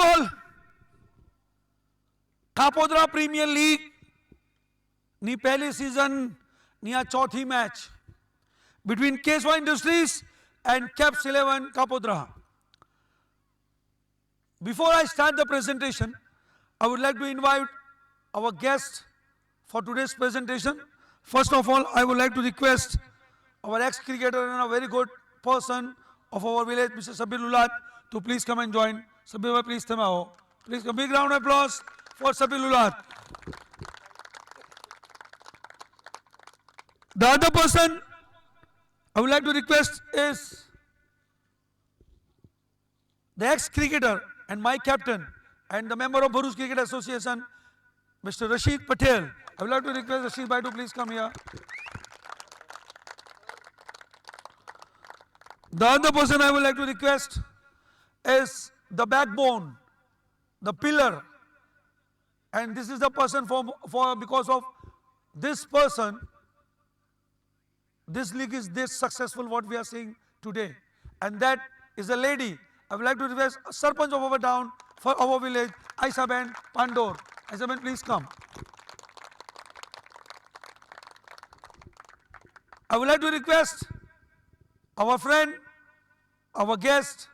all. Kapodra premier league ની પહેલી season ની આ ચોથી match between Keswa Industries and Caps 11 Kapodra. Before I start the presentation, I would like to invite our guest for today's presentation. First of all, I would like to request our ex-cricketer and a very good person of our village, Mr. Sabir Lulat, to please come and join. Sabir, please come out. Please, a big round of applause for Sabir Lulat. The other person I would like to request is the ex-cricketer and my captain and the member of Bharuch Cricket Association, Mr. Rashid Patel. I would like to request Rashid Bhai to please come here. The other person I would like to request is the backbone, the pillar, and this is the person because of this person, this league is this successful what we are seeing today, and that is a lady. I would like to request Sarpanch of our town for our village, Aisaben Pandor. Aisaben, please come. I would like to request our friend, our guest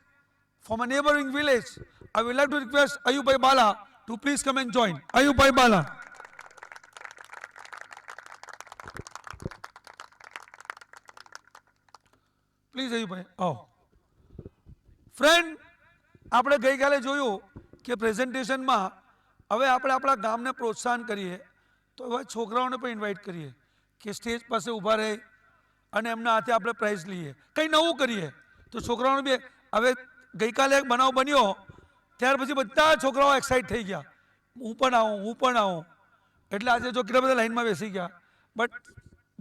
from a neighboring village. I would like to request Ayubai Bala to please come and join. Ayubai Bala. Please ભાઈ આવો friend આપણે ગઈકાલે જોયું કે પ્રેઝન્ટેશનમાં હવે આપણે આપણા ગામને પ્રોત્સાહન કરીએ તો હવે છોકરાઓને પણ ઇન્વાઇટ કરીએ કે સ્ટેજ પાસે ઊભા રહે અને એમના હાથે આપણે પ્રાઇઝ લઈએ કંઈ નવું કરીએ તો છોકરાઓને બી હવે ગઈકાલે એક બનાવ બન્યો ત્યાર પછી બધા છોકરાઓ એક્સાઇટ થઈ ગયા હું પણ આવું એટલે આજે જો કેટલા બધા લાઈનમાં બેસી ગયા બટ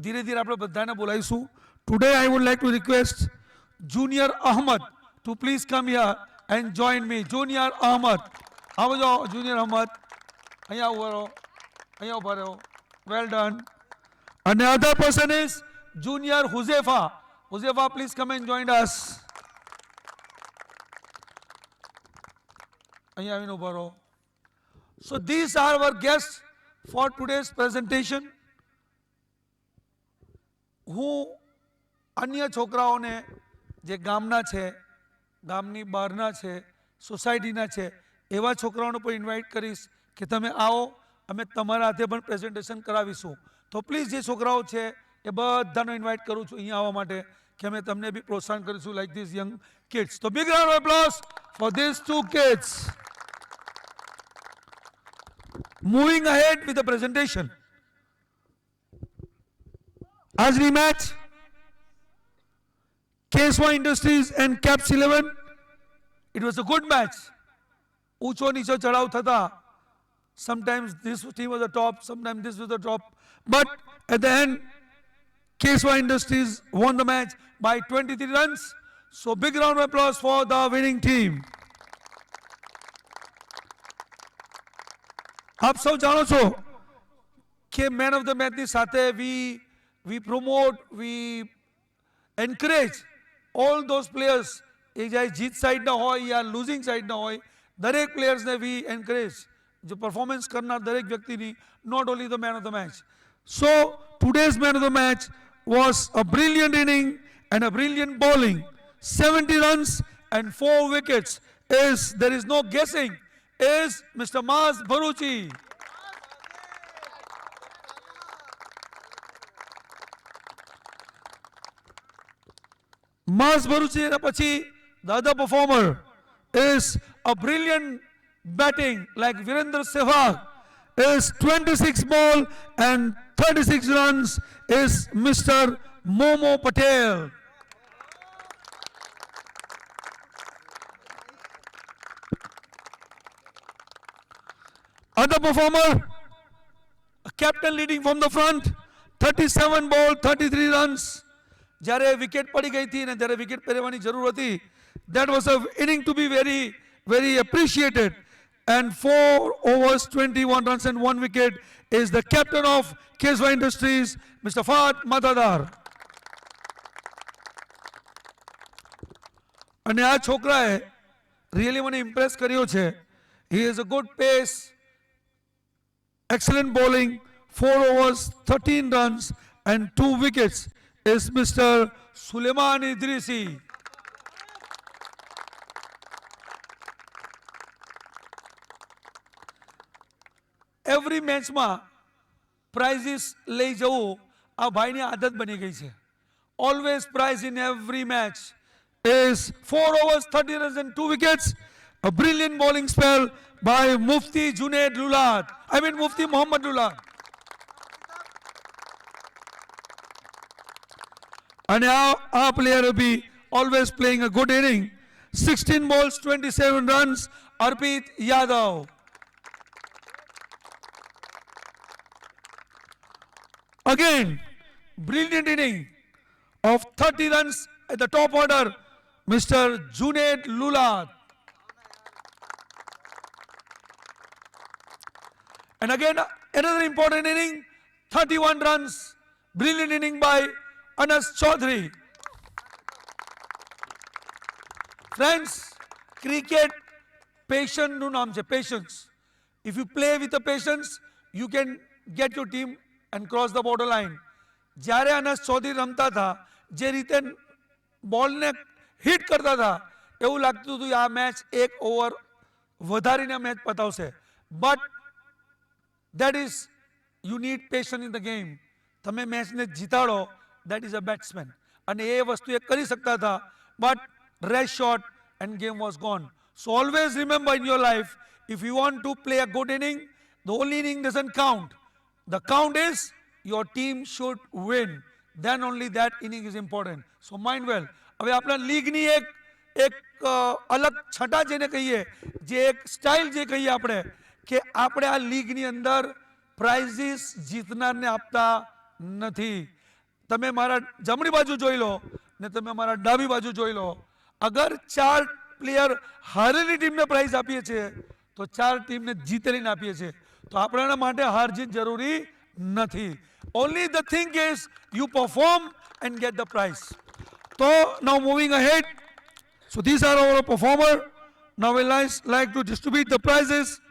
ધીરે ધીરે આપણે બધાને બોલાવીશું. Today I would like to request Junior Ahmad to please come here and join me. Junior Ahmad. How are you, Junior Ahmad? Well done. And the other person is Junior Huzefa. Huzefa, please come and join us. So these are our guests for today's presentation. Who અન્ય છોકરાઓને જે ગામના છે ગામની બહારના છે સોસાયટીના છે એવા છોકરાઓને પણ ઇન્વાઇટ કરીશ કે તમે આવો અમે તમારા હાથે પણ પ્રેઝન્ટેશન કરાવીશું. તો પ્લીઝ જે છોકરાઓ છે એ બધાને ઇન્વાઇટ કરું છું અહીંયા આવવા માટે કે અમે તમને બી પ્રોત્સાહન કરીશું લાઈક ધીસ યંગ કિડ્સ. તો big round of applause for this two kids. Moving ahead with the presentation. આજની match Keswa Industries and Caps 11. It was a good match. ऊंचो नीचो चढ़ाव था. Sometimes this team was the top, sometimes this was the top. But at the end, Keswa Industries won the match by 23 runs. So big round of applause for the winning team. आप सब जानो छो कि man of the match ની સાથે we promote, we encourage all those players એ જાય જીત સાઈડના હોય યા લૂઝિંગ સાઈડના હોય દરેક પ્લેયર્સને વી એન્કરેજ જો પરફોર્મન્સ કરનાર દરેક વ્યક્તિની not only the man of the match. So today's man of the match was a brilliant inning and a brilliant bowling. 70 runs and 4 wickets is, there is no guessing, is Mr. Maz Bharuchi. Maz Bharuchi પછી the other performer is a brilliant batting like Virendra Sehwag is 26 ball and 36 runs is Mr. Momo Patel. Other performer, a captain leading from the front, 37 ball, 33 runs. જ્યારે wicket પડી ગઈ હતી ને જ્યારે wicket પહેરવાની જરૂર હતી that was an inning to be very very appreciated and 4 overs 21 runs and 1 wicket is the captain of Keswa Industries, Mr. Fahad Matadar. અને આ છોકરાએ રિયલી મને ઇમ્પ્રેસ કર્યો છે He has a good pace, excellent bowling, 4 overs, 13 runs, and 2 wickets. Is Mr. Suleiman Idrisi. Every match માં prizes લઈ જવું આ ભાઈની આદત બની ગઈ છે. Always prize in every match is 4 overs, 30 runs and 2 wickets. A brilliant bowling spell by Mufti Junaid Lulad. I mean Mufti Muhammad Lulad. And now our player will be always playing a good inning. 16 balls, 27 runs. Arpit Yadav. Again, brilliant inning of 30 runs at the top order, Mr. Junaid Lulad. And again, another important inning, 31 runs, brilliant inning by Anas Chaudhary. Friends, cricket, patience નું નામ છે, patience. If you play with the patience, you can get your team and cross the borderline. જ્યારે અનસ ચૌધરી રમતા હતા, જે રીતે બોલને hit કરતા હતા, એવું લાગતું હતું આ મેચ એક ઓવર વધારીને મેચ પતાવશે. But that is, you need patience in the game. તમે મેચને જીતાડો, that is a batsman. અને એ વસ્તુ એ કરી શકતા હતા, but rash shot and game was gone. So always remember in your life, if you want to play a good inning, the only inning doesn't count. The count is your team should win. Then only that inning is important. So mind well. હવે આપણા લીગની એક અલગ છટા જેને કહીએ, જે એક style જે કહીએ આપણે, કે આપણે આ લીગની અંદર પ્રાઇઝીસ જીતનારને આપતા નથી. તમે મારા જમણી બાજુ જોઈ લો ને તમે મારા ડાબી બાજુ જોઈ લો. અગર 4 પ્લેયર હારેલી ટીમને પ્રાઇઝ આપીએ છીએ તો 4 ટીમને જીતેલીને આપીએ છીએ. તો આપણા માટે હાર જીત જરૂરી નથી. Only the thing is you perform and get the prize. So now moving ahead. So these are our performer. Now we like to distribute the prizes.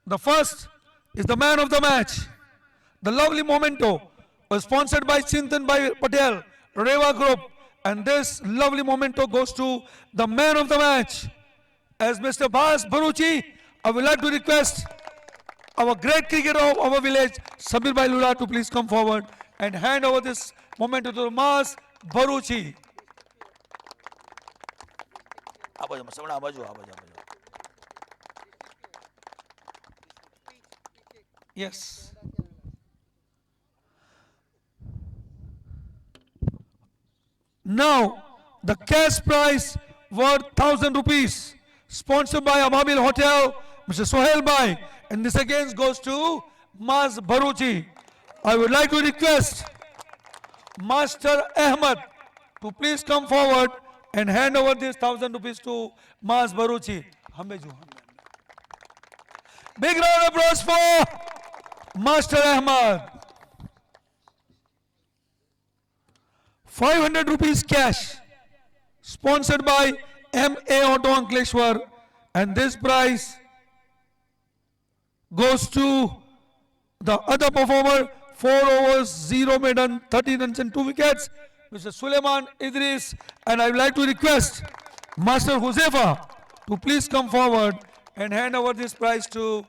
The first is the man of the match. The lovely memento was sponsored by Chintan Bhai Patel, Reva Group. And this lovely memento goes to the man of the match. As Mr. Bas Bharuchi, I would like to request our great cricketer of our village, Samir Bhai Lula, to please come forward and hand over this memento to Bas Bharuchi. Yes. Now, the cash prize worth 1,000 rupees, sponsored by Amabil Hotel, Mr. Sohail Bhai, and this again goes to Mas Bharuchi. I would like to request Master Ahmed to please come forward and hand over this 1,000 rupees to Mas Bharuchi. Big round of applause for Master Ahmed. 500 rupees cash, sponsored by MA Auto Ankleshwar, and this prize goes to the other performer, 4 overs, 0 maiden, 13 runs and 2 wickets, Mr. Suleiman Idris. And I would like to request Master Huzefa to please come forward and hand over this prize to,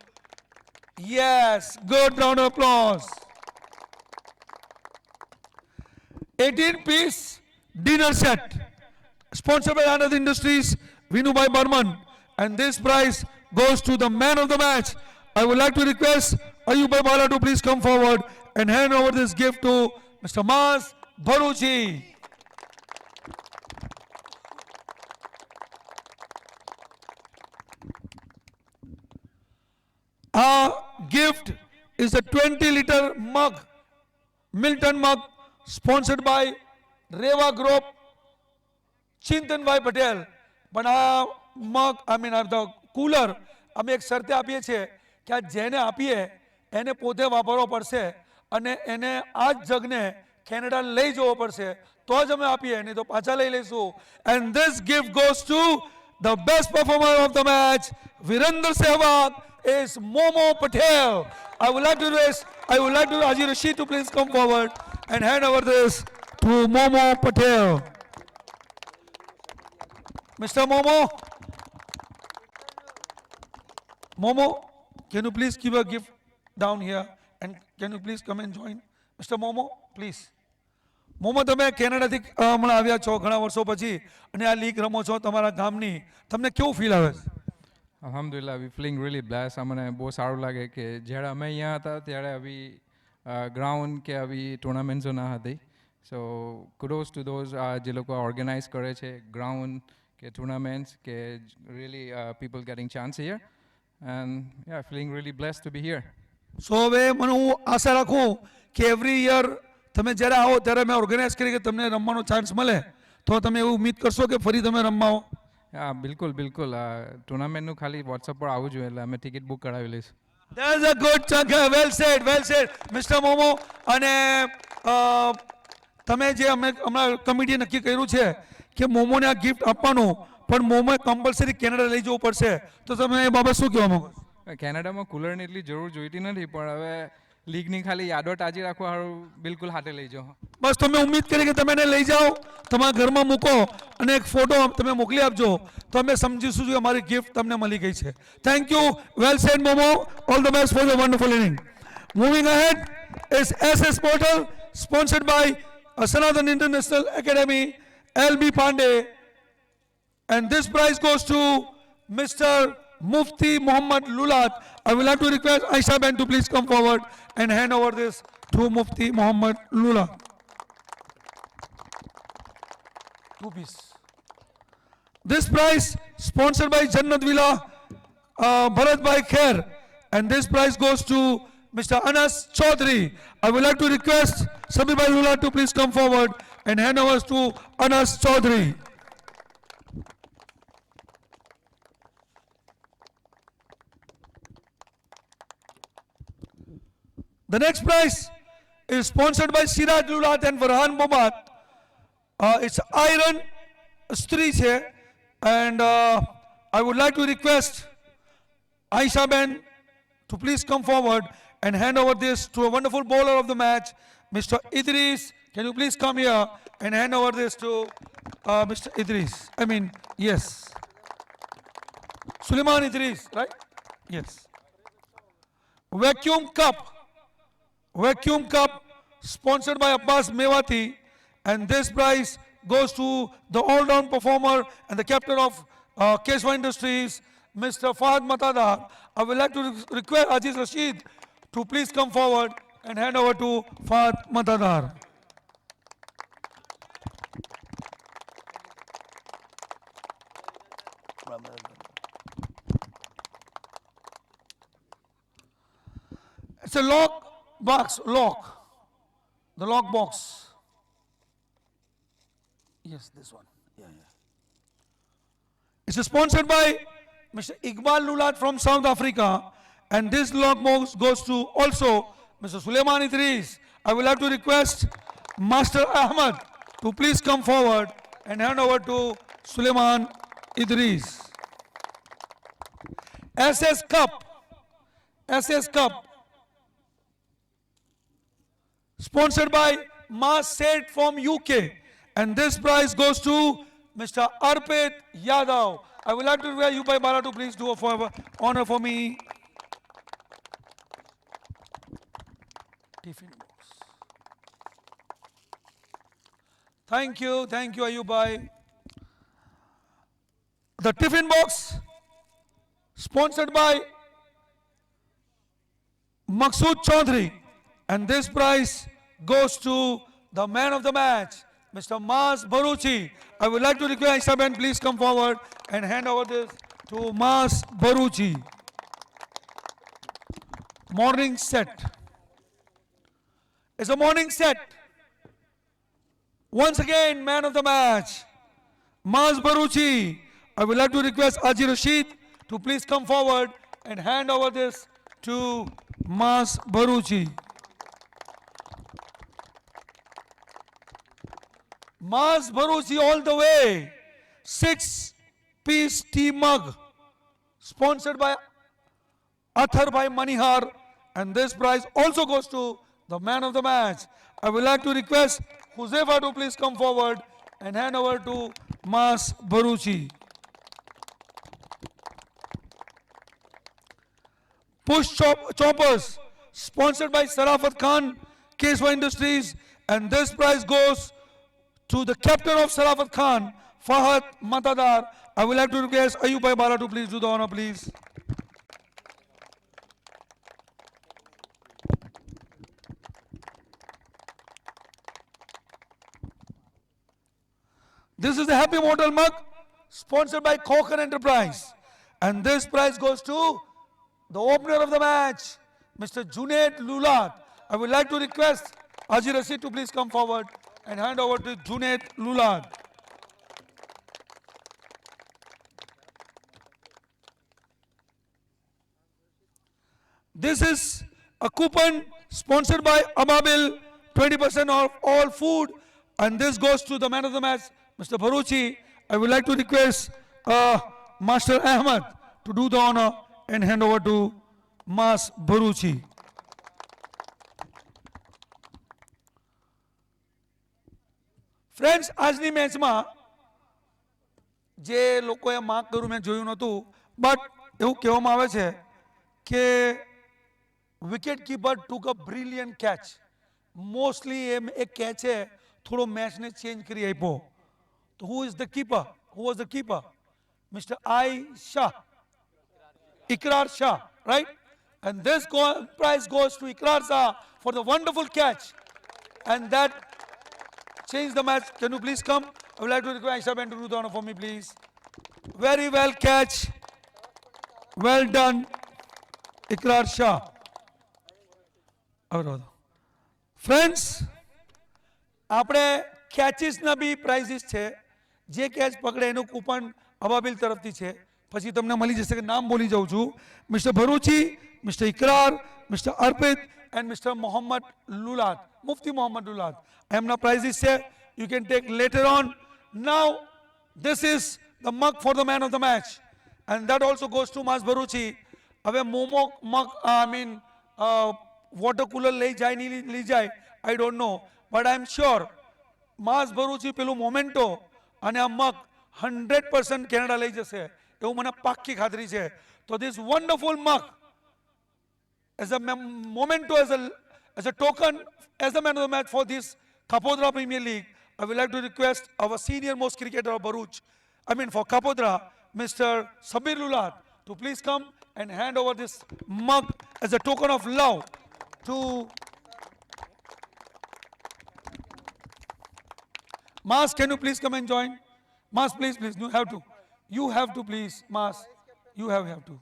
yes, good round of applause. 18-piece dinner set, sponsored by Anand Industries, Vinubhai Burman, and this prize goes to the man of the match. I would like to request Ayubhai Bala to please come forward and hand over this gift to Mr. Mas Bharuchi. Our gift is a 20-liter mug, Milton mug, sponsored by Reva Group, Chintan Bhai Patel. But our mug, the cooler, અમે એક શરતે આપીએ છીએ કે આ જેને આપીએ એને પોતે વાપરવો પડશે અને એને આ જ જગને કેનેડા લઈ જવો પડશે તો જ અમે આપીએ, નહીં તો પાછા લઈ લઈશું. And this gift goes to the best performer of the match, Virender Sehwag is Momo Patel. I would like to Haji Rashid to please come forward and hand over this to Momo Patel. Mr. Momo, can you please give a gift down here and can you please come and join? Mr. Momo, please. Momo તમે કેનેડાથી હમણાં આવ્યા છો ઘણા વર્ષો પછી અને આ league રમો છો તમારા ગામની તમને કેવું ફીલ આવે છે? Alhamdulillah, we're feeling really blessed. અમને બહુ સારું લાગે કે જ્યારે અમે અહીંયા હતા ત્યારે આવી ગ્રાઉન્ડ કે આવી ટુર્નામેન્ટ્સો ના હતી. સો કુડોઝ ટુ ધોઝ જે લોકો ઓર્ગેનાઇઝ કરે છે ગ્રાઉન્ડ કે ટુર્નામેન્ટ્સ કે really people getting chance here and yeah, feeling really blessed to be here. સો હવે મને હું આશા રાખું કે એવરી યર તમે જ્યારે આવો ત્યારે મેં ઓર્ગેનાઇઝ કરી કે તમને રમવાનો ચાન્સ મળે તો તમે એવું ઉમ્મીદ કરશો કે ફરી તમે રમવા આવો? હા બિલકુલ બિલકુલ ટુર્નામેન્ટનું ખાલી વોટ્સઅપ પર આવવું જોઈએ એટલે અમે ટિકિટ બુક કરાવી લઈશું. There's a good chunk. Well said, Mr. Momo. અને તમે જે અમે હમણાં કમિટીએ નક્કી કર્યું છે કે મોમોને આ ગિફ્ટ આપવાનું પણ મોમોએ કમ્પલસરી કેનેડા લઈ જવું પડશે તો તમે એ બાબત શું કહેવા માંગો? કેનેડામાં કુલરની એટલી જરૂર જોઈતી નથી પણ હવે લીગની ખાલી યાદો તાજી રાખવા સારું બિલકુલ હાથે લઈ જાઓ. બસ તમે ઉમ્મીદ કરી કે તમે એને લઈ જાઓ તમારા ઘરમાં મૂકો અને એક ફોટો તમે મોકલી આપજો તો અમે સમજીશું કે અમારી ગિફ્ટ તમને મળી ગઈ છે. Thank you. Well said Momo. All the best for your wonderful inning. Moving ahead is SS Portal sponsored by Sanathan International Academy, LB Pandey, and this prize goes to Mr. Mufti Muhammad Lulat. I will have to request Aisha Ben to please come forward and hand over this to Mufti Muhammad Lulat. 2 piece. This prize sponsored by Jannat Villa, Bharat Bhai Khair, and this prize goes to Mr. Anas Chaudhary. I would like to request Sabir Bhai Lulat to please come forward and hand over to Anas Chaudhary. The next prize is sponsored by Siraj Lulat and Farhan Mohammad. It's iron stri here, and I would like to request Aisha Ben to please come forward and hand over this to a wonderful bowler of the match, Mr. Idris. Can you please come here and hand over this to Mr. Idris? Yes. Suleiman Idris, right? Yes. Vacuum Cup sponsored by Abbas Mewati, and this prize goes to the all-round performer and the captain of Keshwa Industries, Mr. Fahad Matadar. I would like to request Aziz Rashid to please come forward and hand over to Fahad Matadar. It's a lock. The lock box. Yes, this one. Yeah. It's sponsored by Mr. Iqbal Lulat from South Africa, and this lock box goes to also Mr. Suleiman Idris. I will have to request Master Ahmad to please come forward and hand over to Suleiman Idris. SS Cup. Sponsored by Mas Said from UK, and this prize goes to Mr. Arpit Yadav. I would like to request you by Bala to please do a honor for me. Tiffin box. Thank you, Ayubai. The tiffin box sponsored by Maqsood Chaudhary, and this prize goes to the man of the match, Mr. Mas Baruchi. I would like to request Aisha Ben please come forward and hand over this to Mas Baruchi. Morning set. It's a morning set. Once again, man of the match, Mas Baruchi. I would like to request Haji Rashid to please come forward and hand over this to Mas Baruchi. Mas Baruchi all the way. 6-piece tea mug sponsored by Atharbai Manihar, and this prize also goes to the man of the match. I would like to request Huzefa to please come forward and hand over to Mas Baruchi. Push Choppers, sponsored by Sarafat Khan, Keswa Industries, and this prize goes to the captain of Sarafat Khan, Fahad Matadar. I would like to request Ayubai Bala to please do the honor, please. This is the Happy Mortal mug, sponsored by Cocker Enterprise. And this prize goes to the opener of the match, Mr. Junaid Lulat. I would like to request Haji Rasid to please come forward and hand over to Junaid Lulat. This is a coupon sponsored by Ababil, 20% off all food, and this goes to the man of the match, Mr. Baruchi. I would like to request Master Ahmed to do the honor and hand over to Mas Baruchi. Friends, આજની મેચમાં જે લોકોએ mark કર્યું મેં જોયું નહોતું, but એવું કહેવામાં આવે છે કે વિકેટ કીપર ટુક અ બ્રિલિયન્ટ કેચ. મોસ્ટલી એક કેચ છે થોડો મેચને ચેન્જ કરી આપ્યો. તો who is the keeper? Who was the keeper? Mister I Shah, Ikrar Shah, right? And this prize goes to Ikrar Shah for the wonderful catch. And that changed the match. Can you please come? I would like to request Aisha Ben to do the honor for me, please. Very well catch. Well done, Ikrar Shah. Friends, આપણે કેચીસના બી prices છે. જે catch પકડે એનું coupon Ababil તરફથી છે. પછી તમને મળી જશે કે નામ બોલી જાઉં છું. Mister Bharuchi, mister Ikrar, mister Arpit and mister Mohammad Lulat, Mufti Mohammad Lulat. એમના પ્રાઇઝીસ છે. You can take later on. Now this is the mug for the man of the match and that also goes to Mas Bharuchi. હવે મોમો મગ વોટર કુલર લઈ જાય નહીં લઈ જાય I don't know, but I am sure Mas Bharuchi પેલું memento અને આ મગ 100% કેનેડા લઈ જશે એવું મને પાક્કી ખાતરી છે. તો this wonderful mug as a memento, as a token, as a main of the match for this Kapodra Premier League, I would like to request our senior most cricketer of Bharuch, for Kapodra, Mr. Sabir Lulat, to please come and hand over this mug as a token of love to Mas. Can you please come and join? Mas, please, you have to. You have to, please, Mas. You have to.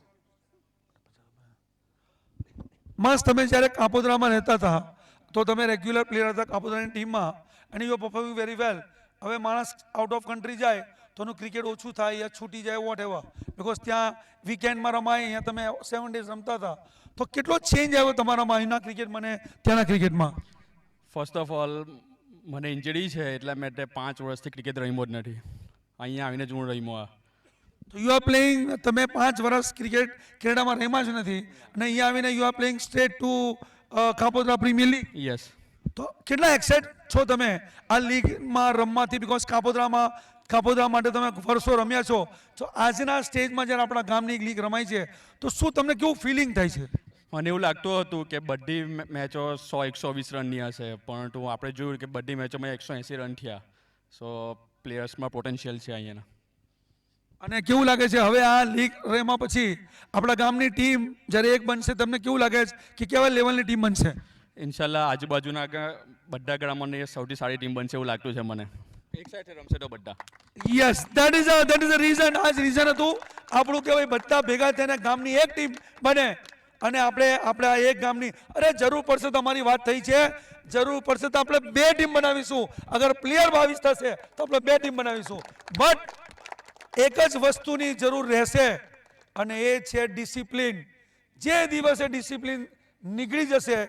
Mas, તમે જ્યારે કાપોદ્રામાં રહેતા હતા તો તમે regular player હતા કાપોદ્રાની ટીમમાં અને you are performing very well. હવે માણસ આઉટ ઓફ કન્ટ્રી જાય તો એનું ક્રિકેટ ઓછું થાય યા છૂટી જાય વોટ એવર, બિકોઝ ત્યાં વીકેન્ડમાં રમાય, અહીંયા તમે 7 days રમતા હતા. તો કેટલો ચેન્જ આવ્યો તમારામાં અહીંના ક્રિકેટમાં ને ત્યાંના ક્રિકેટમાં? ફર્સ્ટ ઓફ ઓલ મને ઇન્જરી છે એટલા માટે 5 વર્ષથી ક્રિકેટ રમ્યો જ નથી. અહીંયા આવીને જ હું રમ્યો. તો યુ આર પ્લેઇંગ, તમે 5 વર્ષ ક્રિકેટ કેનેડામાં રમ્યા જ નથી અને અહીંયા આવીને you are playing straight two Kapodra premier league. Yes. તો કેટલા એક્સાઇટ છો તમે આ લીગમાં રમવાથી? બિકોઝ કાપોદ્રા માટે તમે વર્ષો રમ્યા છો. તો આજના સ્ટેજમાં જ્યારે આપણા ગામની એક લીગ રમાય છે તો શું તમને કેવું ફિલિંગ થાય છે? મને એવું લાગતું હતું કે બધી મેચો 100-120 રનની હશે, પરંતુ આપણે જોયું કે બધી મેચોમાં 180 રન થયા. સો પ્લેયર્સમાં પોટેન્શિયલ છે અહીંયાના. અને કેવું લાગે છે હવે આ લીગ રમ્યા પછી આપણા ગામની ટીમ જ્યારે એક બનશે તમને કેવું લાગે છે કે કેવા લેવલની ટીમ બનશે? ઇન્શાલ્લાહ આજુબાજુના બધા ગામોની સૌથી સારી ટીમ બનશે એવું લાગતું છે મને. એક સાથે રમશે તો બધા. Yes, that is a reason. આ જ રીઝન હતું આપણું કે ભાઈ બધા ભેગા થઈને ગામની એક ટીમ બને અને આપણે આ એક ગામની, અરે જરૂર પડશે તો અમારી વાત થઈ છે, જરૂર પડશે તો આપણે 2 ટીમ બનાવીશું. અગર પ્લેયર 22 થશે તો આપણે 2 ટીમ બનાવીશું. બટ એક જ વસ્તુની જરૂર રહેશે અને એ છે ડિસિપ્લિન. જે દિવસે ડિસિપ્લિન નીકળી જશે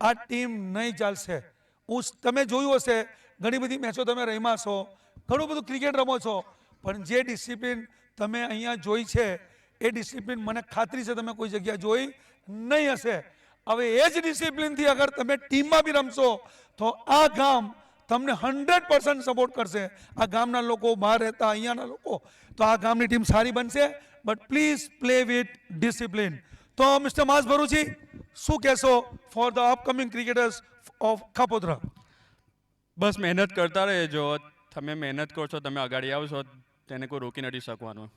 આ ટીમ નહીં ચાલશે. તમે જોયું હશે ઘણી બધી મેચો તમે રમ્યા છો, ઘણું બધું ક્રિકેટ રમો છો, પણ જે ડિસિપ્લિન તમે અહીંયા જોઈ છે એ ડિસિપ્લિન મને ખાતરી છે તમે કોઈ જગ્યાએ જોઈ નહીં હશે. હવે એ જ ડિસિપ્લિનથી અગર તમે ટીમમાં બી રમશો તો આ ગામ તમને 100% સપોર્ટ કરશે. આ ગામના લોકો, બહાર રહેતા અહીંયાના લોકો, તો આ ગામની ટીમ સારી બનશે. But please play with discipline. તો મિસ્ટર માસ ભરૂચી, શું કહેશો for the upcoming cricketers of કાપોદ્રા? બસ મહેનત કરતા રહેજો. તમે મહેનત કરશો, તમે આગળ આવશો, તેને કોઈ રોકી નથી શકવાનું.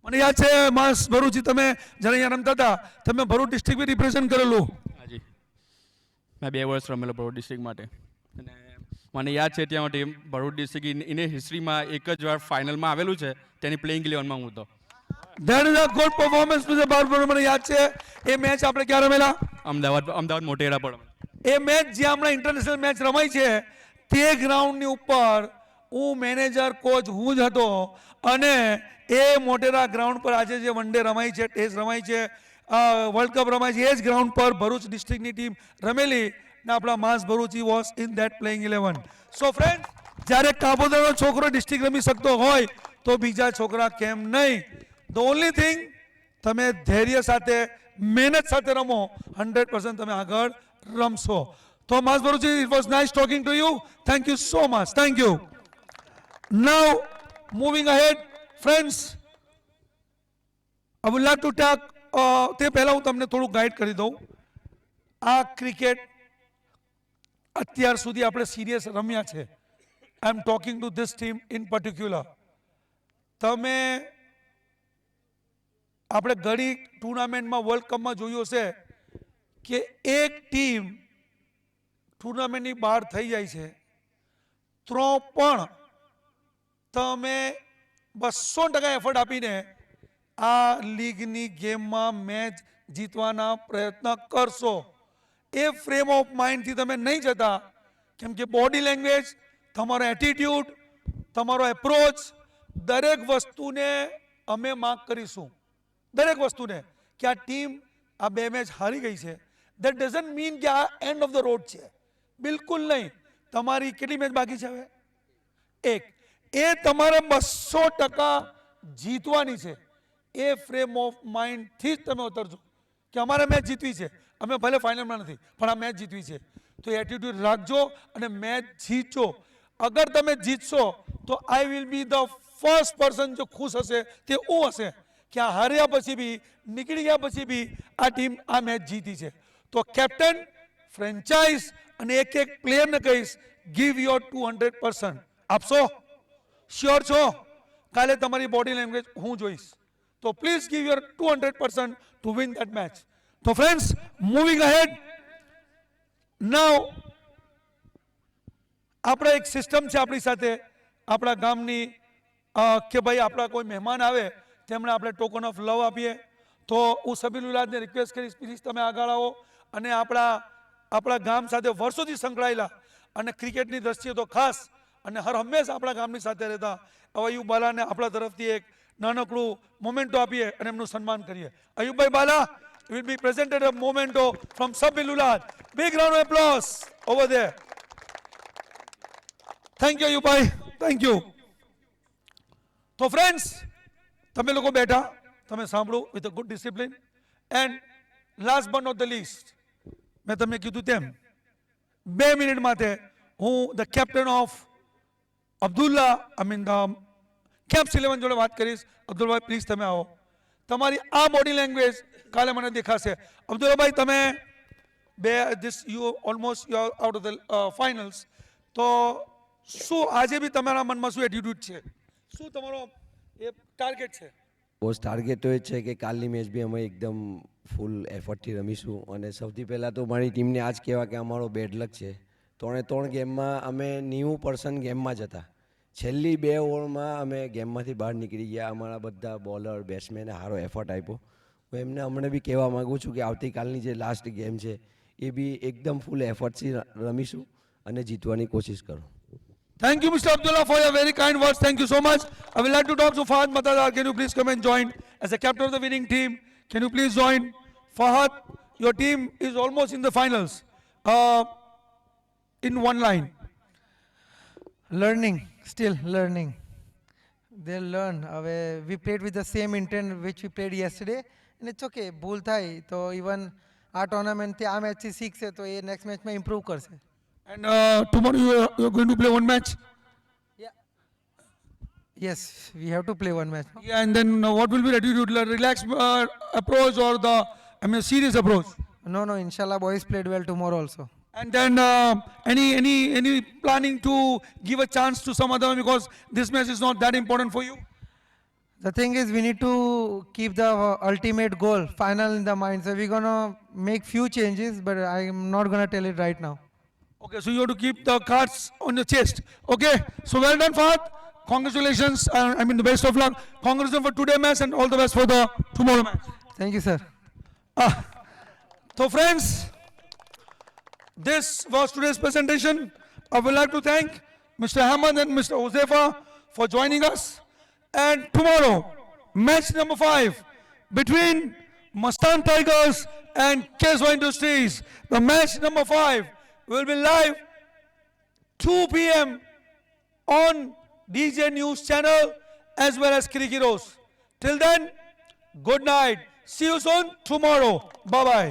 મને યાદ છે માસ ભરૂચી, તમે જ્યારે અહીંયા રમતા હતા તમે ભરૂચ ડિસ્ટ્રિક્ટ બી રિપ્રેઝન્ટ કરેલું. હાજી, મેં 2 વર્ષ રમેલો ભરૂચ ડિસ્ટ્રિક્ટ માટે. અને મને યાદ છે ત્યાં ટીમ ભરૂચ ડિસ્ટ્રિક્ટ ઇને હિસ્ટ્રીમાં એક જ વાર ફાઇનલમાં આવેલું છે, તેની પ્લેઇંગ 11માં હું હતો. That is a good performance mister Barbar. મને યાદ છે એ મેચ આપણે ક્યાં રમેલા? અમદાવાદ મોટેરા પર. એ મેચ જ્યાં હમણાં ઇન્ટરનેશનલ મેચ રમાઈ છે તે ગ્રાઉન્ડની ઉપર હું મેનેજર કોચ હું જ હતો. અને એ મોટેરા ગ્રાઉન્ડ પર આજે જે વન ડે રમાઈ છે, ટેસ્ટ રમાઈ છે, વર્લ્ડ કપ રમાય છે, એ જ ગ્રાઉન્ડ પર ભરૂચ ડિસ્ટ્રિક્ટની ટીમ રમેલી ને આપણા Mas Bharuchi was in that playing 11. So friend, જ્યારે કાપોદ્રાનો છોકરો ડિસ્ટ્રિક્ટ રમી શકતો હોય તો બીજા છોકરા કેમ નહીં? ધ ઓનલી થિંગ, તમે ધૈર્ય સાથે, મહેનત સાથે રમો, 100% તમે આગળ રમશો. તો Mas Bharuchi, it was nice talking to you. Thank you so much. Thank you. Now moving ahead friends, I would like to take, તે પહેલાં હું તમને થોડું ગાઈડ કરી દઉં. આ ક્રિકેટ અત્યાર સુધી આપણે સિરિયસ રમ્યા છે. I am talking to this team in particular. તમે આપણે ઘણી ટુર્નામેન્ટમાં, વર્લ્ડ કપમાં જોયું હશે કે એક ટીમ ટુર્નામેન્ટની બહાર થઈ જાય છે તો પણ તમે 200% એફર્ટ આપીને આ લીગની ગેમમાં મેચ જીતવાના પ્રયત્ન કરશો. એ ફ્રેમ ઓફ માઇન્ડથી તમે નહીં જતા, કેમ કે બોડી લેંગ્વેજ, તમારો એટીટ્યુડ, તમારો એપ્રોચ, દરેક વસ્તુને અમે માર્ક કરીશું. દરેક વસ્તુને કે આ ટીમ આ 2 મેચ હારી ગઈ છે, દેટ ડઝન્ટ મીન કે આ એન્ડ ઓફ ધ રોડ છે. બિલકુલ નહીં. તમારી કેટલી મેચ બાકી છે હવે? 1. એ તમારે 200% જીતવાની છે. એ ફ્રેમ ઓફ માઇન્ડથી જ તમે ઉતરજો કે અમારે મેચ જીતવી છે. અમે ભલે ફાઇનલમાં નથી પણ આ મેચ જીતવી છે. તો એટીટ્યુડ રાખજો અને મેચ જીતજો. અગર તમે જીતશો તો I will be the first person જો ખુશ હશે તે હું હશે કે આ હાર્યા પછી બી, નીકળી ગયા પછી બી આ ટીમ આ મેચ જીતી છે. તો કેપ્ટન, ફ્રેન્ચાઇઝ અને એક એક પ્લેયરને કહીશ, ગીવ યોર 200%. આપશો? શ્યોર છો? કાલે તમારી બોડી લેંગ્વેજ હું જોઈશ. તો please give your 200% to win that match. તો ફ્રેન્ડ્સ, મૂવિંગ અહેડ નાઉ, આપણે એક સિસ્ટમ છે આપણી સાથે, આપણા ગામની, કે ભાઈ આપણા કોઈ મહેમાન આવે તેમને આપણે ટોકન ઓફ લવ આપીએ. તો હું સબીલ ઉલાદને રિક્વેસ્ટ કરીશ, પ્લીઝ તમે આગળ આવો અને આપણા ગામ સાથે વર્ષોથી સંકળાયેલા અને ક્રિકેટની દ્રષ્ટિએ તો ખાસ અને હર હંમેશા આપણા ગામની સાથે રહેતા અયુબ બાલાને આપણા તરફથી એક નાનકડું મોમેન્ટો આપીએ અને એમનું સન્માન કરીએ. Ayubbhai Bala will be presented a memento from Sabil Ulad. Big round of applause over there. Thank you, Ayubhai. Thank you. તો ફ્રેન્ડ્સ, તમે લોકો બેઠા, તમે સાંભળો with a good discipline. And last but not the least, મેં તમને કીધું તેમ 2 મિનિટ માટે હું the captain of Abdullah, camps 11 જોડે વાત કરીશ. અબ્દુલભાઈ પ્લીઝ તમે આવો. તમારી આ બોડી લેંગ્વેજ કાલે મને દેખાશે. અબ્દુલ્લાભાઈ, તમે you almost you are out of the finals. તો શું આજે બી તમારા મનમાં શું એટીટ્યુડ છે? શું તમારો એ ટાર્ગેટ છે? બોસ, ટાર્ગેટ તો એ જ છે કે કાલની મેચ બી અમે એકદમ ફૂલ એફર્ટથી રમીશું. અને સૌથી પહેલાં તો મારી ટીમને આ જ કહેવા કે અમારો બેડ લક છે. 3 ગેમમાં અમે 90% ગેમમાં જ હતા. છેલ્લી 2 ઓવરમાં અમે ગેમમાંથી બહાર નીકળી ગયા. અમારા બધા બોલર, બેટ્સમેને સારો એફર્ટ આપ્યો. હું એમને હમણાં બી કહેવા માગું છું કે આવતીકાલની જે લાસ્ટ ગેમ છે એ બી એકદમ ફૂલ એફર્ટથી રમીશું અને જીતવાની કોશિશ કરો. Thank you, Mr. Abdullah, for your very kind words. Thank you so much. I would like to talk to Fahad Matadar. Can you please come and join as the captain of the winning team? Can you please join? Fahad, your team is almost in the finals. In one line. Learning, still learning. they'll learn. We played with the same intent which we played yesterday, and it's okay. ભૂલ થાય તો even આ ટુર્નામેન્ટથી આ મેચથી શીખશે તો એ next મેચમાં improve કરશે. And tomorrow you're going to play one match. Yes, we have to play one match. Yeah, and then what will be the attitude? Relaxed approach or the serious approach? No, inshallah, boys played well tomorrow also. And then any planning to give a chance to some other, because this match is not that important for you? The thing is, we need to keep the ultimate goal, final in the mind. So we're gonna make few changes, but I'm not gonna tell it right now. Okay, so you have to keep the cards on your chest. Okay, so well done, Fahad. Congratulations. The best of luck. Congratulations for today match and all the best for the tomorrow match. Thank you, sir. So friends, this was today's presentation. I would like to thank Mr. Ahmed and Mr. Josefa for joining us. And tomorrow, match number 5 between Mastan Tigers and Keswa Industries. The match number 5 will be live 2 p.m. on DJ News channel as well as Kirikiros. Till then, good night. See you soon tomorrow. Bye-bye.